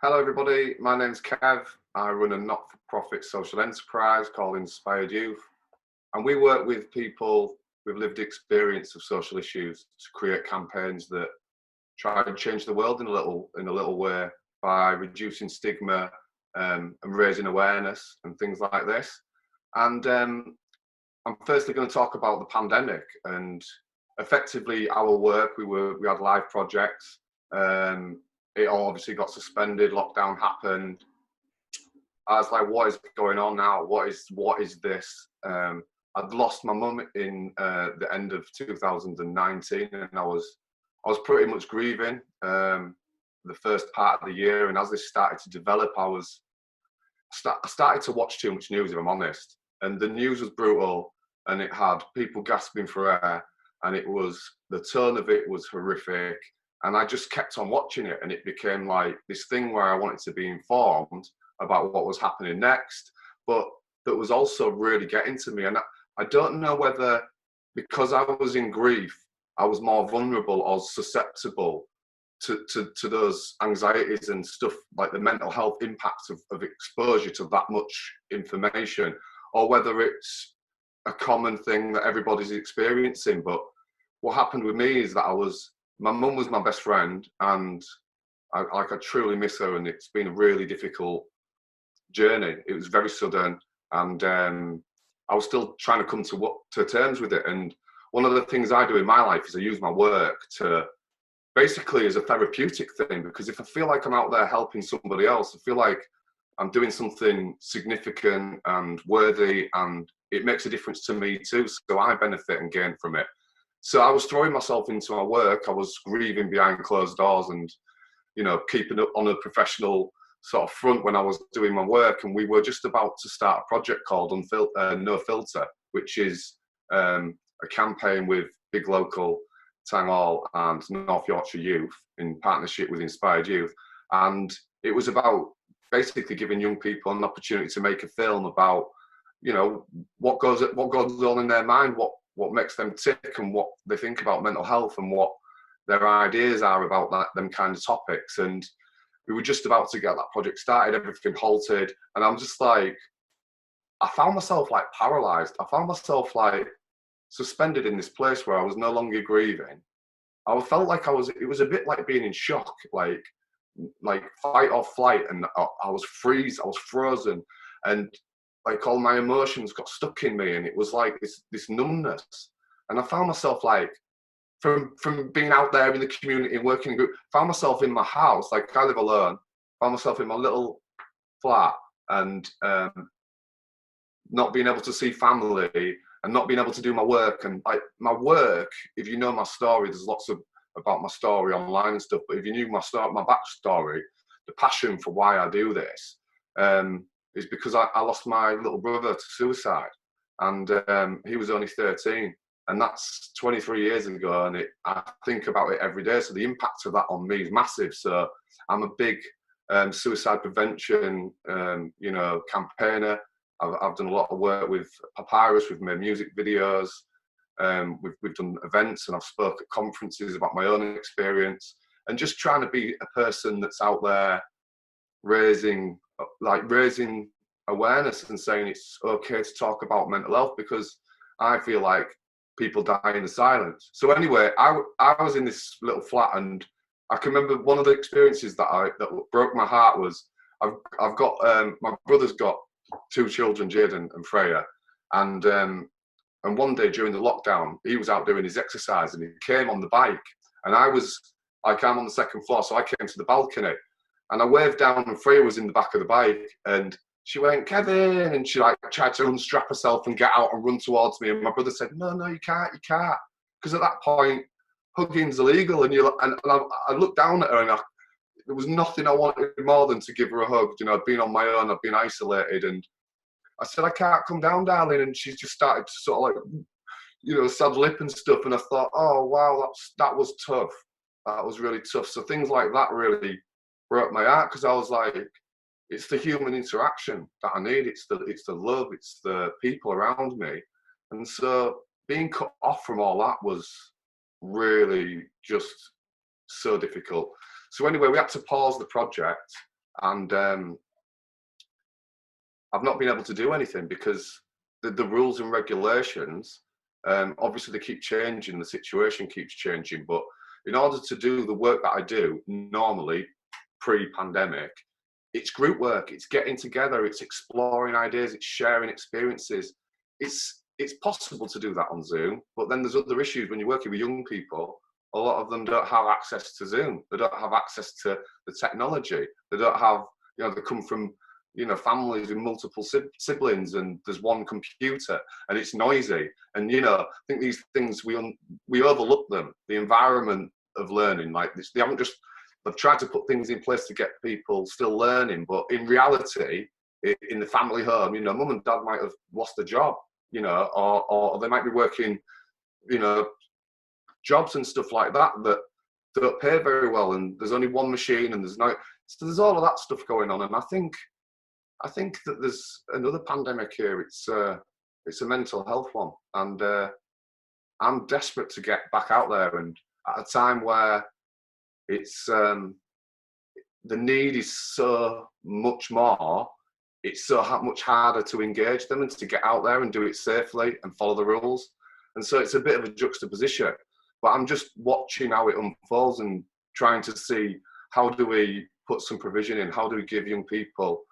Hello everybody, my name's Kev. I run a not-for-profit social enterprise called Inspired Youth, and we work with people with lived experience of social issues to create campaigns that try and change the world in a little way by reducing stigma and raising awareness and things like this. And I'm firstly going to talk about the pandemic and effectively our work. We had live projects. It all obviously got suspended. Lockdown happened. I was like, what is going on now? What is this? I'd lost my mum in the end of 2019, and I was pretty much grieving the first part of the year. And as this started to develop, I started to watch too much news, if I'm honest. And the news was brutal, and it had people gasping for air, and the tone of it was horrific. And I just kept on watching it, and it became like this thing where I wanted to be informed about what was happening next, but that was also really getting to me. And I don't know whether because I was in grief, I was more vulnerable or susceptible to those anxieties and stuff, like the mental health impacts of exposure to that much information, or whether it's a common thing that everybody's experiencing. But what happened with me is that my mum was my best friend, and I truly miss her, and it's been a really difficult journey. It was very sudden, and I was still trying to come to terms with it. And one of the things I do in my life is I use my work to basically as a therapeutic thing, because if I feel like I'm out there helping somebody else, I feel like I'm doing something significant and worthy, and it makes a difference to me too. So I benefit and gain from it. So I was throwing myself into my work. I was grieving behind closed doors and, keeping up on a professional sort of front when I was doing my work. And we were just about to start a project called No Filter, which is a campaign with big local Town Hall and North Yorkshire Youth in partnership with Inspired Youth. And it was about basically giving young people an opportunity to make a film about, what goes on in their mind, what makes them tick, and what they think about mental health, and what their ideas are about them kind of topics. And we were just about to get that project started, everything halted, and I'm just like, I found myself like paralyzed. I found myself like suspended in this place where I was no longer grieving. I felt like it was a bit like being in shock, like fight or flight, and I was frozen, and like all my emotions got stuck in me, and it was like this numbness. And I found myself like from being out there in the community and working in group, found myself in my house, like I live alone, found myself in my little flat, and not being able to see family and not being able to do my work. And my work, if you know my story, there's lots about my story online and stuff, but if you knew my backstory, the passion for why I do this is because I lost my little brother to suicide, and he was only 13, and that's 23 years ago, and I think about it every day. So the impact of that on me is massive. So I'm a big suicide prevention campaigner. I've done a lot of work with Papyrus. We've made music videos. We've done events, and I've spoke at conferences about my own experience, and just trying to be a person that's out there raising awareness and saying it's okay to talk about mental health, because I feel like people die in the silence. So anyway, I was in this little flat, and I can remember one of the experiences that broke my heart was I've got my brother's got two children, Jade and Freya, and one day during the lockdown, he was out doing his exercise, and he came on the bike, and I'm on the second floor, so I came to the balcony, and I waved down, and Freya was in the back of the bike, and she went, "Kevin," and she like tried to unstrap herself and get out and run towards me. And my brother said, "No, you can't," because at that point, hugging's illegal. And I looked down at her, and there was nothing I wanted more than to give her a hug. I'd been on my own, I'd been isolated, and I said, "I can't come down, darling." And she just started to sort of like, sad lip and stuff. And I thought, oh wow, that was tough. That was really tough. So things like that really broke my heart, because I was like, it's the human interaction that I need. It's the love. It's the people around me. And so being cut off from all that was really just so difficult. So anyway, we had to pause the project, and I've not been able to do anything because the rules and regulations, obviously they keep changing, the situation keeps changing, but in order to do the work that I do normally pre-pandemic, it's group work, it's getting together, it's exploring ideas, it's sharing experiences. It's possible to do that on Zoom, but then there's other issues when you're working with young people. A lot of them don't have access to Zoom. They don't have access to the technology. They don't have, they come from, families with multiple siblings, and there's one computer and it's noisy. And, I think these things, we overlook them. The environment of learning like this, they've tried to put things in place to get people still learning, but in reality, in the family home, mum and dad might have lost a job, or they might be working, jobs and stuff like that don't pay very well, and there's only one machine, and so there's all of that stuff going on. And I think that there's another pandemic here. It's a mental health one, and I'm desperate to get back out there, and at a time where it's the need is so much more, it's so much harder to engage them and to get out there and do it safely and follow the rules. And so it's a bit of a juxtaposition, but I'm just watching how it unfolds and trying to see, how do we put some provision in? How do we give young people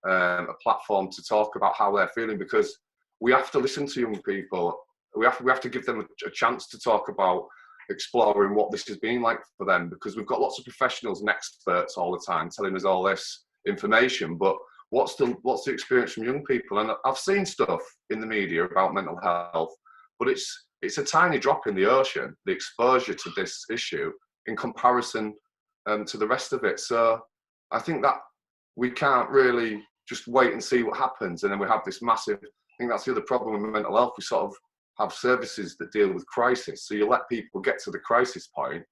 a platform to talk about how they're feeling? Because we have to listen to young people. We have to give them a chance to talk about exploring what this has been like for them, because we've got lots of professionals and experts all the time telling us all this information, but what's the experience from young people? And I've seen stuff in the media about mental health, but it's a tiny drop in the ocean, the exposure to this issue in comparison to the rest of it. So I think that we can't really just wait and see what happens, and then we have this massive, I think that's the other problem with mental health. We sort of have services that deal with crisis. So you let people get to the crisis point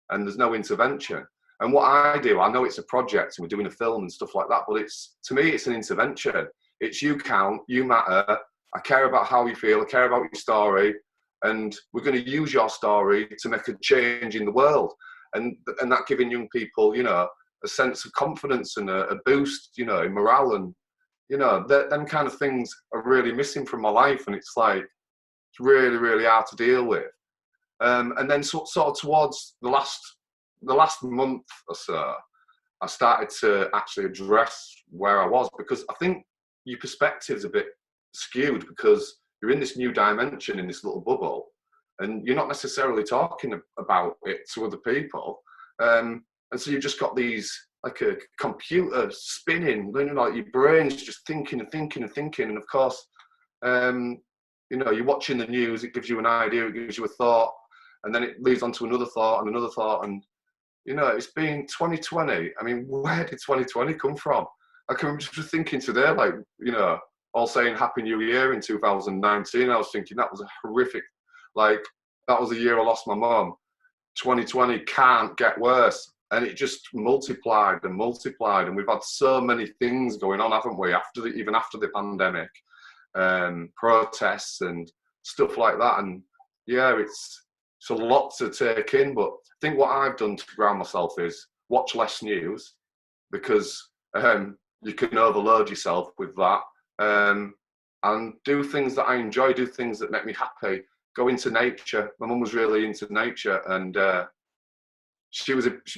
and there's no intervention. And what I do, I know it's a project and we're doing a film and stuff like that, but to me, it's an intervention. It's you count, you matter. I care about how you feel. I care about your story. And we're going to use your story to make a change in the world. And that giving young people, a sense of confidence and a boost, in morale. And, them kind of things are really missing from my life. And it's like, it's really, really hard to deal with. And then sort of towards the last month or so, I started to actually address where I was, because I think your perspective's a bit skewed because you're in this new dimension, in this little bubble, and you're not necessarily talking about it to other people. And so you've just got these, like a computer spinning, like your brain's just thinking and thinking and thinking. And of course, you're watching the news, it gives you an idea, it gives you a thought, and then it leads on to another thought and another thought. And, it's been 2020. I mean, where did 2020 come from? I can just thinking today, like, all saying Happy New Year in 2019. I was thinking that was a horrific, like, that was the year I lost my mum. 2020 can't get worse. And it just multiplied and multiplied. And we've had so many things going on, haven't we, even after the pandemic. Protests and stuff like that, and yeah, it's a lot to take in. But I think what I've done to ground myself is watch less news, because you can overload yourself with that, and do things that I enjoy, do things that make me happy, go into nature. My mum was really into nature, and my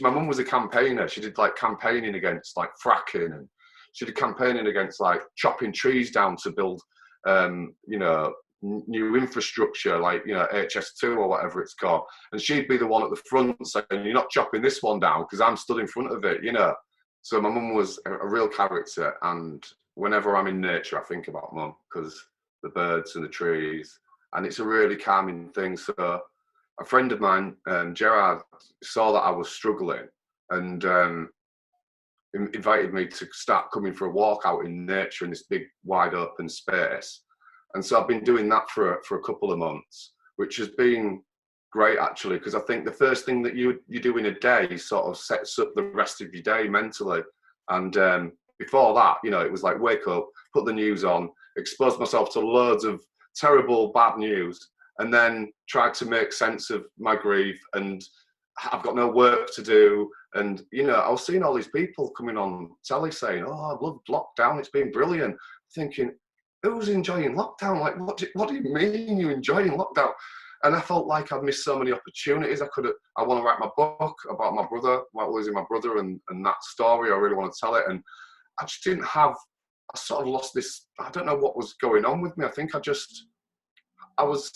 mum was a campaigner. She did like campaigning against like fracking, and she did campaigning against like chopping trees down to build new infrastructure, like, HS2 or whatever it's called. And she'd be the one at the front saying, you're not chopping this one down because I'm stood in front of it, So my mum was a real character. And whenever I'm in nature, I think about mum, because the birds and the trees, and it's a really calming thing. So a friend of mine, Gerard, saw that I was struggling, and invited me to start coming for a walk out in nature in this big wide open space. And so I've been doing that for a couple of months, which has been great actually, because I think the first thing that you do in a day sort of sets up the rest of your day mentally. And before that, it was like wake up, put the news on, expose myself to loads of terrible bad news, and then try to make sense of my grief, and I've got no work to do, And, you know, I was seeing all these people coming on telly saying, oh, I love lockdown, it's been brilliant. Thinking, who's enjoying lockdown? Like, what do you mean you're enjoying lockdown? And I felt like I'd missed so many opportunities. I want to write my book about my brother, about losing my brother, and that story. I really want to tell it. And I just didn't have, I sort of lost this, I don't know what was going on with me. I think I was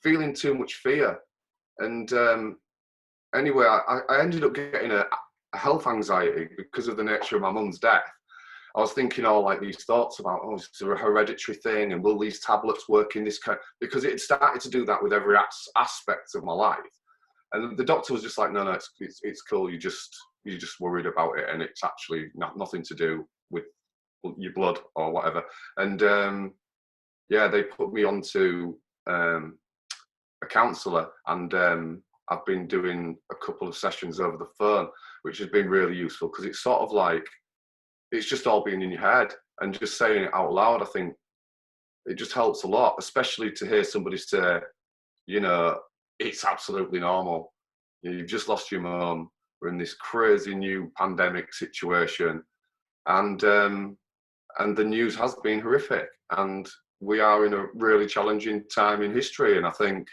feeling too much fear. And anyway, I ended up getting a health anxiety because of the nature of my mum's death. I was thinking all like these thoughts about, oh, is it a hereditary thing? And will these tablets work in this kind? Because it had started to do that with every aspect of my life. And the doctor was just like, no, it's cool. You're just worried about it. And it's actually nothing to do with your blood or whatever. And yeah, they put me onto a counsellor, and I've been doing a couple of sessions over the phone, which has been really useful, because it's sort of like, it's just all being in your head and just saying it out loud. I think it just helps a lot, especially to hear somebody say, you know, it's absolutely normal. You've just lost your mum. We're in this crazy new pandemic situation, and the news has been horrific, and we are in a really challenging time in history. And I think,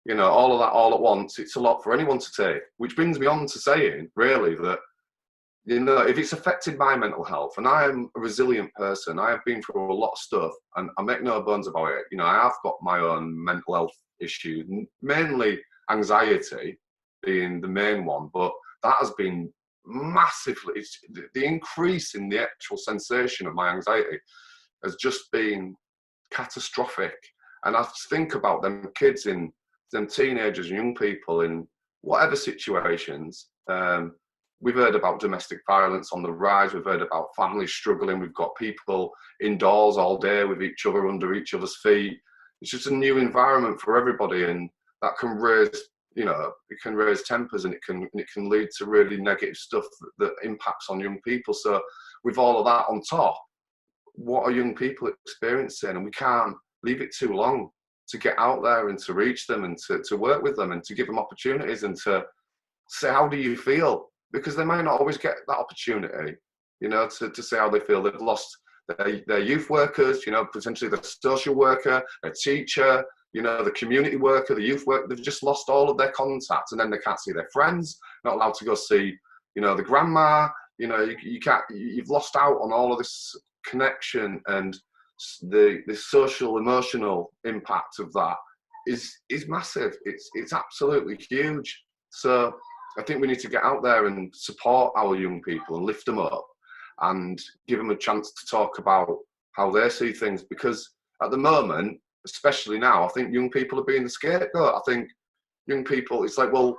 you know, all of that all at once, it's a lot for anyone to take, which brings me on to saying, really, that, you know, if it's affected my mental health, and I am a resilient person, I have been through a lot of stuff, and I make no bones about it. You know, I have got my own mental health issues, mainly anxiety being the main one, but that has been massively, the increase in the actual sensation of my anxiety has just been catastrophic. And I think about them kids, in them teenagers and young people in whatever situations. We've heard about domestic violence on the rise. We've heard about families struggling. We've got people indoors all day with each other, under each other's feet. It's just a new environment for everybody, and that can raise, you know, it can raise tempers, and it can lead to really negative stuff that impacts on young people. So with all of that on top, what are young people experiencing? And we can't leave it too long to get out there and to reach them, and to work with them, and to give them opportunities, and to say, how do you feel? Because they might not always get that opportunity, you know, to say how they feel. They've lost their youth workers, you know, potentially the social worker, a teacher, you know, the community worker, the youth worker. They've just lost all of their contacts, and then they can't see their friends, not allowed to go see, you know, the grandma. You know, you can't, you've lost out on all of this connection, and the social emotional impact of that is massive. It's absolutely huge. So I think we need to get out there and support our young people and lift them up, and give them a chance to talk about how they see things. Because at the moment, especially now, I think young people are being the scapegoat. I think young people, it's like, well,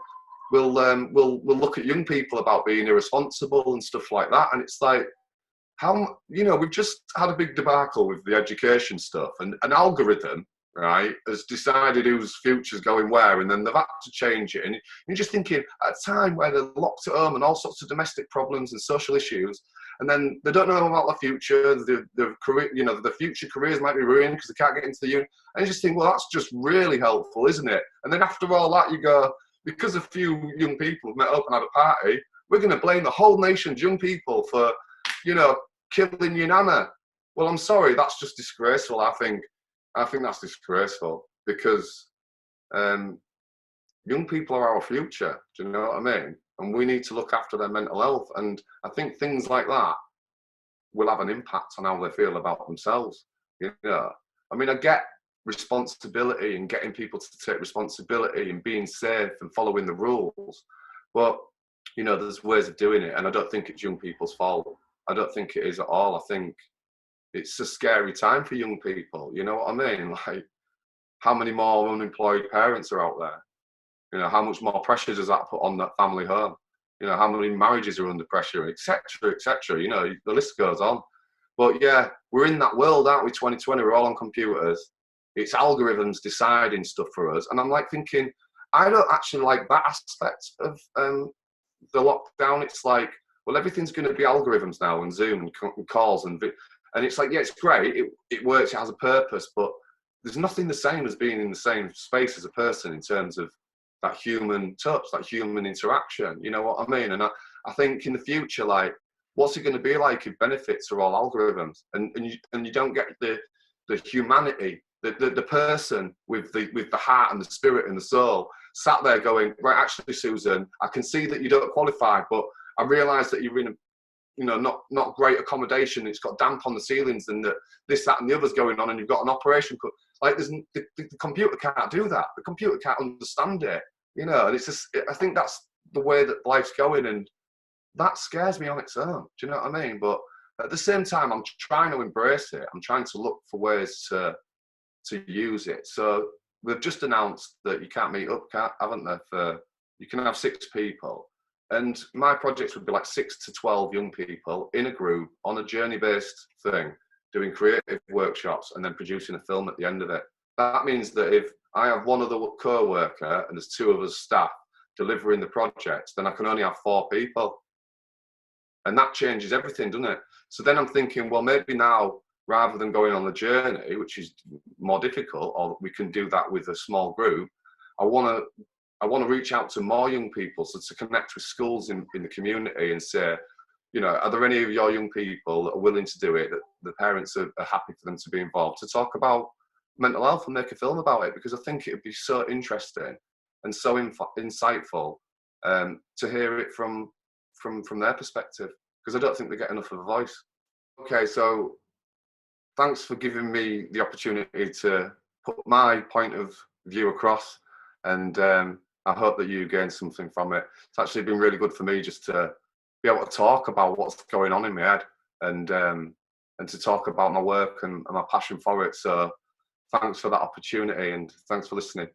we'll look at young people about being irresponsible and stuff like that, and it's like, how, you know, we've just had a big debacle with the education stuff, and an algorithm, right, has decided whose future's going where, and then they've had to change it. And you're just thinking, at a time where they're locked at home and all sorts of domestic problems and social issues, and then they don't know about the future, the career, you know, the future careers might be ruined because they can't get into the uni. And you just think, well, that's just really helpful, isn't it? And then after all that, you go, because a few young people have met up and had a party, we're going to blame the whole nation's young people for, you know, killing your nana. Well, I'm sorry, that's just disgraceful. I think that's disgraceful, because young people are our future. Do you know what I mean? And we need to look after their mental health. And I think things like that will have an impact on how they feel about themselves. You know, I mean, I get responsibility and getting people to take responsibility and being safe and following the rules, but you know, there's ways of doing it, and I don't think it's young people's fault. I don't think it is at all. I think it's a scary time for young people. You know what I mean? Like, how many more unemployed parents are out there? You know, how much more pressure does that put on that family home? You know, how many marriages are under pressure, etc., etc. You know, the list goes on. But yeah, we're in that world, aren't we? 2020, we're all on computers. It's algorithms deciding stuff for us. And I'm like thinking, I don't actually like that aspect of the lockdown. It's like, well, everything's going to be algorithms now, and Zoom and calls, and it's like, yeah, it's great. It works. It has a purpose, but there's nothing the same as being in the same space as a person in terms of that human touch, that human interaction. You know what I mean? And I think in the future, like, what's it going to be like if benefits are all algorithms, and you don't get the humanity, the person with the heart and the spirit and the soul sat there going, right, actually, Susan, I can see that you don't qualify, but I realise that you're in a, you know, not great accommodation. It's got damp on the ceilings, and this, that, and the other's going on, and you've got an operation. Like, the computer can't do that. The computer can't understand it, you know. And it's just, I think that's the way that life's going, and that scares me on its own. Do you know what I mean? But at the same time, I'm trying to embrace it. I'm trying to look for ways to use it. So they've just announced that you can't meet up, haven't they? You can have 6 people. And my projects would be like 6 to 12 young people in a group on a journey-based thing, doing creative workshops and then producing a film at the end of it. That means that if I have one other co-worker and there's 2 of us staff delivering the project, then I can only have 4 people. And that changes everything, doesn't it? So then I'm thinking, well, maybe now, rather than going on the journey, which is more difficult, or we can do that with a small group, I want to reach out to more young people, so to connect with schools in the community and say, you know, are there any of your young people that are willing to do it, that the parents are happy for them to be involved, to talk about mental health and make a film about it? Because I think it would be so interesting and so insightful to hear it from their perspective, because I don't think they get enough of a voice. Okay, so thanks for giving me the opportunity to put my point of view across, and I hope that you gain something from it. It's actually been really good for me just to be able to talk about what's going on in my head, and to talk about my work and my passion for it. So thanks for that opportunity, and thanks for listening.